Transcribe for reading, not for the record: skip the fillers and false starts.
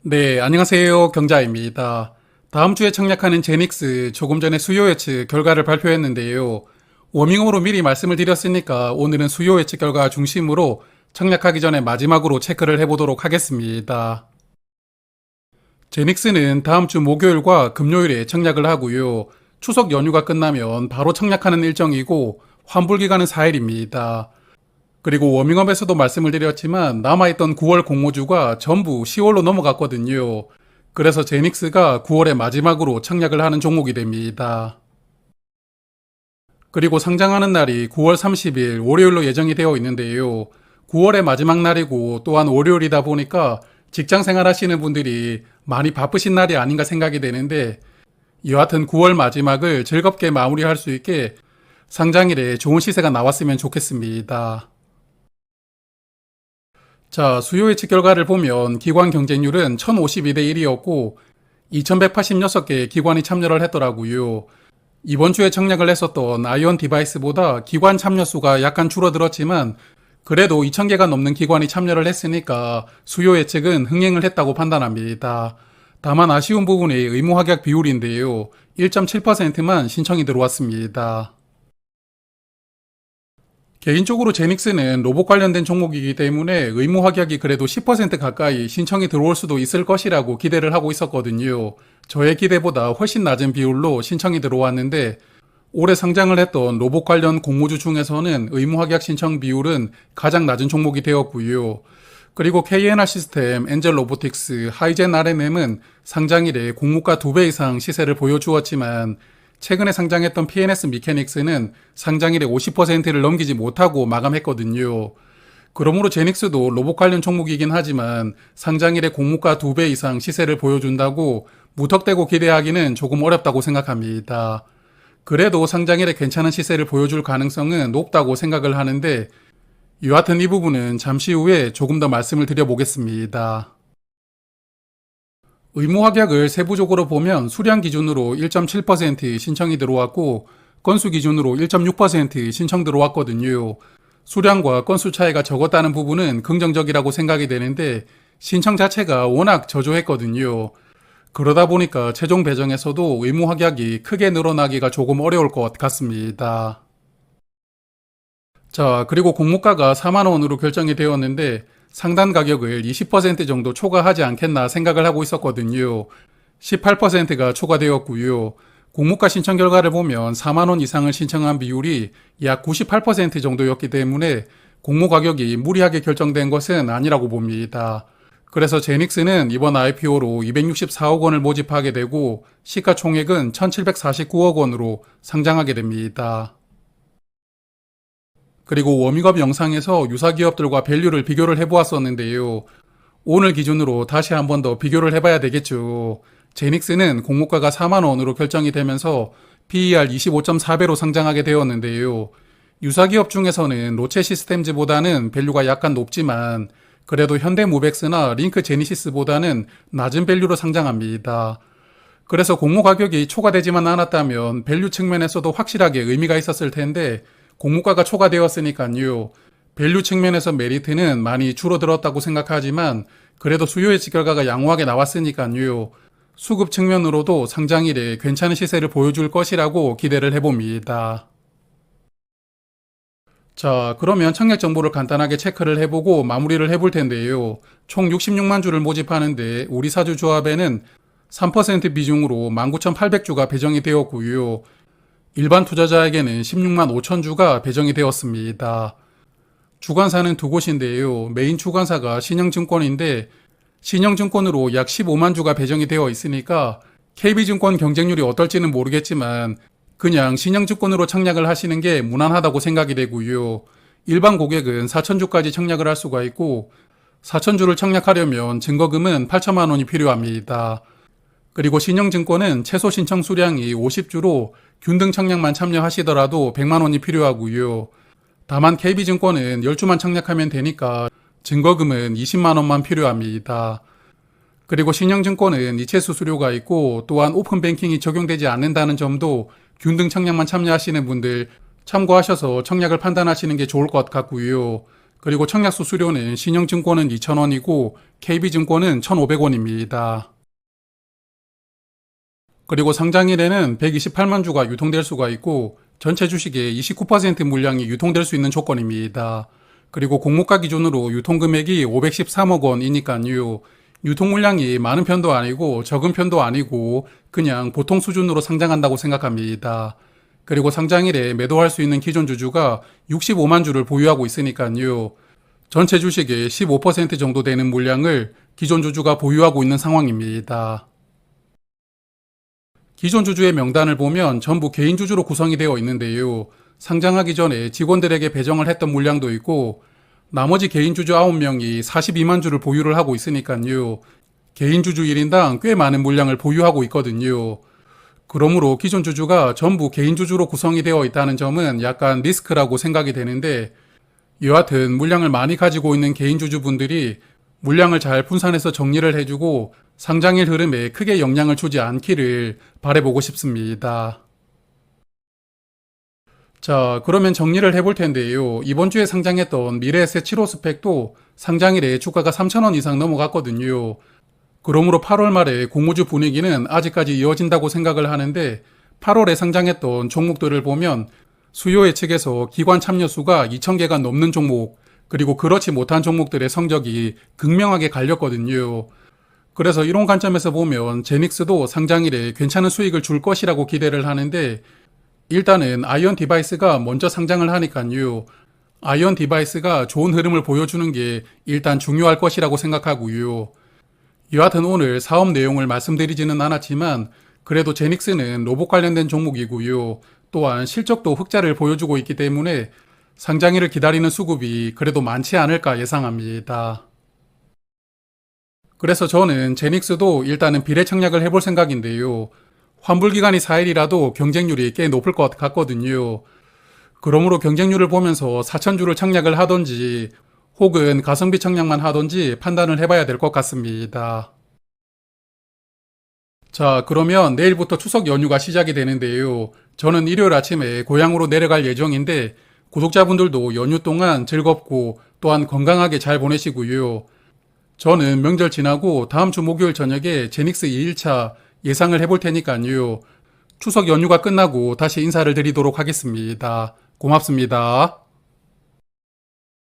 네, 안녕하세요. 경자입니다. 다음 주에 청약하는 제닉스 조금 전에 수요 예측 결과를 발표했는데요. 워밍업으로 미리 말씀을 드렸으니까 오늘은 수요 예측 결과 중심으로 청약하기 전에 마지막으로 체크를 해보도록 하겠습니다. 제닉스는 다음 주 목요일과 금요일에 청약을 하고요. 추석 연휴가 끝나면 바로 청약하는 일정이고 환불 기간은 4일입니다. 그리고 워밍업에서도 말씀을 드렸지만 남아있던 9월 공모주가 전부 10월로 넘어갔거든요. 그래서 제닉스가 9월의 마지막으로 청약을 하는 종목이 됩니다. 그리고 상장하는 날이 9월 30일 월요일로 예정이 되어 있는데요. 9월의 마지막 날이고 또한 월요일이다 보니까 직장 생활 하시는 분들이 많이 바쁘신 날이 아닌가 생각이 되는데 여하튼 9월 마지막을 즐겁게 마무리할 수 있게 상장일에 좋은 시세가 나왔으면 좋겠습니다. 자, 수요 예측 결과를 보면 기관 경쟁률은 1052대 1이었고 2186개의 기관이 참여를 했더라고요. 이번 주에 청약을 했었던 아이온 디바이스보다 기관 참여 수가 약간 줄어들었지만 그래도 2000개가 넘는 기관이 참여를 했으니까 수요 예측은 흥행을 했다고 판단합니다. 다만 아쉬운 부분이 의무 확약 비율인데요. 1.7%만 신청이 들어왔습니다. 개인적으로 제닉스는 로봇 관련된 종목이기 때문에 의무 확약이 그래도 10% 가까이 신청이 들어올 수도 있을 것이라고 기대를 하고 있었거든요. 저의 기대보다 훨씬 낮은 비율로 신청이 들어왔는데 올해 상장을 했던 로봇 관련 공모주 중에서는 의무 확약 신청 비율은 가장 낮은 종목이 되었고요. 그리고 KNR 시스템, 엔젤 로보틱스, 하이젠 RMM은 상장일에 공모가 2배 이상 시세를 보여주었지만 최근에 상장했던 PNS 미케닉스는 상장일에 50%를 넘기지 못하고 마감했거든요. 그러므로 제닉스도 로봇 관련 종목이긴 하지만 상장일에 공모가 2배 이상 시세를 보여준다고 무턱대고 기대하기는 조금 어렵다고 생각합니다. 그래도 상장일에 괜찮은 시세를 보여줄 가능성은 높다고 생각을 하는데 여하튼 이 부분은 잠시 후에 조금 더 말씀을 드려보겠습니다. 의무 확약을 세부적으로 보면 수량 기준으로 1.7% 신청이 들어왔고 건수 기준으로 1.6% 신청 들어왔거든요. 수량과 건수 차이가 적었다는 부분은 긍정적이라고 생각이 되는데 신청 자체가 워낙 저조했거든요. 그러다 보니까 최종 배정에서도 의무 확약이 크게 늘어나기가 조금 어려울 것 같습니다. 자, 그리고 공모가가 4만원으로 결정이 되었는데 상단 가격을 20% 정도 초과하지 않겠나 생각을 하고 있었거든요. 18%가 초과되었고요. 공모가 신청 결과를 보면 4만원 이상을 신청한 비율이 약 98% 정도였기 때문에 공모 가격이 무리하게 결정된 것은 아니라고 봅니다. 그래서 제닉스는 이번 IPO로 264억 원을 모집하게 되고 시가총액은 1749억 원으로 상장하게 됩니다. 그리고 워밍업 영상에서 유사 기업들과 밸류를 비교를 해보았었는데요. 오늘 기준으로 다시 한 번 더 비교를 해봐야 되겠죠. 제닉스는 공모가가 4만원으로 결정이 되면서 PER 25.4배로 상장하게 되었는데요. 유사 기업 중에서는 로체 시스템즈보다는 밸류가 약간 높지만 그래도 현대모백스나 링크 제니시스보다는 낮은 밸류로 상장합니다. 그래서 공모 가격이 초과되지만 않았다면 밸류 측면에서도 확실하게 의미가 있었을 텐데 공모가가 초과되었으니까요. 밸류 측면에서 메리트는 많이 줄어들었다고 생각하지만 그래도 수요 예측 결과가 양호하게 나왔으니까요. 수급 측면으로도 상장일에 괜찮은 시세를 보여줄 것이라고 기대를 해봅니다. 자, 그러면 청약 정보를 간단하게 체크를 해보고 마무리를 해볼 텐데요. 총 66만 주를 모집하는데 우리 사주 조합에는 3% 비중으로 19,800주가 배정이 되었고요. 일반 투자자에게는 16만 5천 주가 배정이 되었습니다. 주관사는 두 곳인데요. 메인 주관사가 신영증권인데 신영증권으로 약 15만 주가 배정이 되어 있으니까 KB증권 경쟁률이 어떨지는 모르겠지만 그냥 신영증권으로 청약을 하시는 게 무난하다고 생각이 되고요. 일반 고객은 4천주까지 청약을 할 수가 있고 4천주를 청약하려면 증거금은 8천만 원이 필요합니다. 그리고 신영증권은 최소 신청 수량이 50주로 균등 청약만 참여하시더라도 100만 원이 필요하고요. 다만 KB증권은 10주만 청약하면 되니까 증거금은 20만 원만 필요합니다. 그리고 신영증권은 이체 수수료가 있고 또한 오픈뱅킹이 적용되지 않는다는 점도 균등 청약만 참여하시는 분들 참고하셔서 청약을 판단하시는 게 좋을 것 같고요. 그리고 청약수 수료는 신영증권은 2,000원이고 KB증권은 1,500원입니다. 그리고 상장일에는 128만 주가 유통될 수가 있고 전체 주식의 29% 물량이 유통될 수 있는 조건입니다. 그리고 공모가 기준으로 유통금액이 513억 원이니까요. 유통 물량이 많은 편도 아니고 적은 편도 아니고 그냥 보통 수준으로 상장한다고 생각합니다. 그리고 상장일에 매도할 수 있는 기존 주주가 65만 주를 보유하고 있으니까요. 전체 주식의 15% 정도 되는 물량을 기존 주주가 보유하고 있는 상황입니다. 기존 주주의 명단을 보면 전부 개인 주주로 구성이 되어 있는데요. 상장하기 전에 직원들에게 배정을 했던 물량도 있고 나머지 개인 주주 9명이 42만 주를 보유를 하고 있으니까요. 개인 주주 1인당 꽤 많은 물량을 보유하고 있거든요. 그러므로 기존 주주가 전부 개인 주주로 구성이 되어 있다는 점은 약간 리스크라고 생각이 되는데 여하튼 물량을 많이 가지고 있는 개인 주주분들이 물량을 잘 분산해서 정리를 해주고 상장일 흐름에 크게 영향을 주지 않기를 바라보고 싶습니다. 자, 그러면 정리를 해볼 텐데요. 이번 주에 상장했던 미래에셋 7호 스펙도 상장일에 주가가 3,000원 이상 넘어갔거든요. 그러므로 8월 말에 공모주 분위기는 아직까지 이어진다고 생각을 하는데 8월에 상장했던 종목들을 보면 수요 예측에서 기관 참여 수가 2,000개가 넘는 종목, 그리고 그렇지 못한 종목들의 성적이 극명하게 갈렸거든요. 그래서 이런 관점에서 보면 제닉스도 상장일에 괜찮은 수익을 줄 것이라고 기대를 하는데 일단은 아이언 디바이스가 먼저 상장을 하니까요. 아이언 디바이스가 좋은 흐름을 보여주는 게 일단 중요할 것이라고 생각하고요. 여하튼 오늘 사업 내용을 말씀드리지는 않았지만 그래도 제닉스는 로봇 관련된 종목이고요. 또한 실적도 흑자를 보여주고 있기 때문에 상장일을 기다리는 수급이 그래도 많지 않을까 예상합니다. 그래서 저는 제닉스도 일단은 비례 청약을 해볼 생각인데요. 환불기간이 4일이라도 경쟁률이 꽤 높을 것 같거든요. 그러므로 경쟁률을 보면서 4,000주를 청약을 하던지 혹은 가성비 청약만 하던지 판단을 해봐야 될 것 같습니다. 자, 그러면 내일부터 추석 연휴가 시작이 되는데요. 저는 일요일 아침에 고향으로 내려갈 예정인데 구독자분들도 연휴 동안 즐겁고 또한 건강하게 잘 보내시고요. 저는 명절 지나고 다음 주 목요일 저녁에 제닉스 2일차 예상을 해볼 테니까요. 추석 연휴가 끝나고 다시 인사를 드리도록 하겠습니다. 고맙습니다.